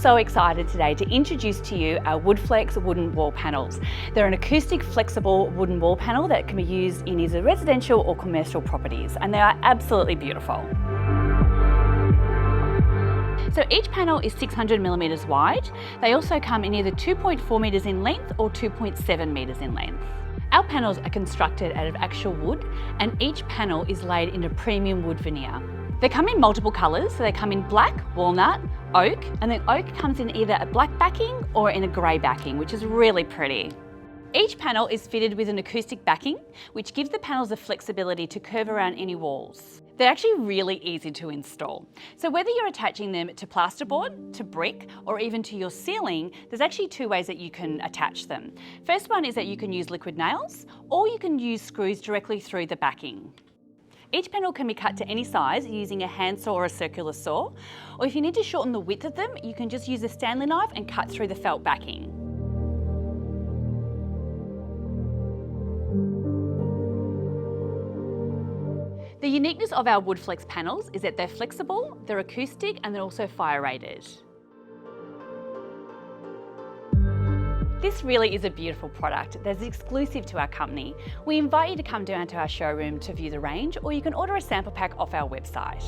so excited today to introduce to you our Woodflex wooden wall panels. They're an acoustic flexible wooden wall panel that can be used in either residential or commercial properties, and they are absolutely beautiful. So each panel is 600 millimeters wide. They also come in either 2.4 meters in length or 2.7 meters in length. Our panels are constructed out of actual wood, and each panel is laid in a premium wood veneer. They come in multiple colours, so they come in black, walnut, oak, and then oak comes in either a black backing or in a grey backing, which is really pretty. Each panel is fitted with an acoustic backing, which gives the panels the flexibility to curve around any walls. They're actually really easy to install. So whether you're attaching them to plasterboard, to brick, or even to your ceiling, there's actually two ways that you can attach them. First one is that you can use liquid nails, or you can use screws directly through the backing. Each panel can be cut to any size using a handsaw or a circular saw, or if you need to shorten the width of them, you can just use a Stanley knife and cut through the felt backing. The uniqueness of our Woodflex panels is that they're flexible, they're acoustic, and they're also fire rated. This really is a beautiful product that's exclusive to our company. We invite you to come down to our showroom to view the range, or you can order a sample pack off our website.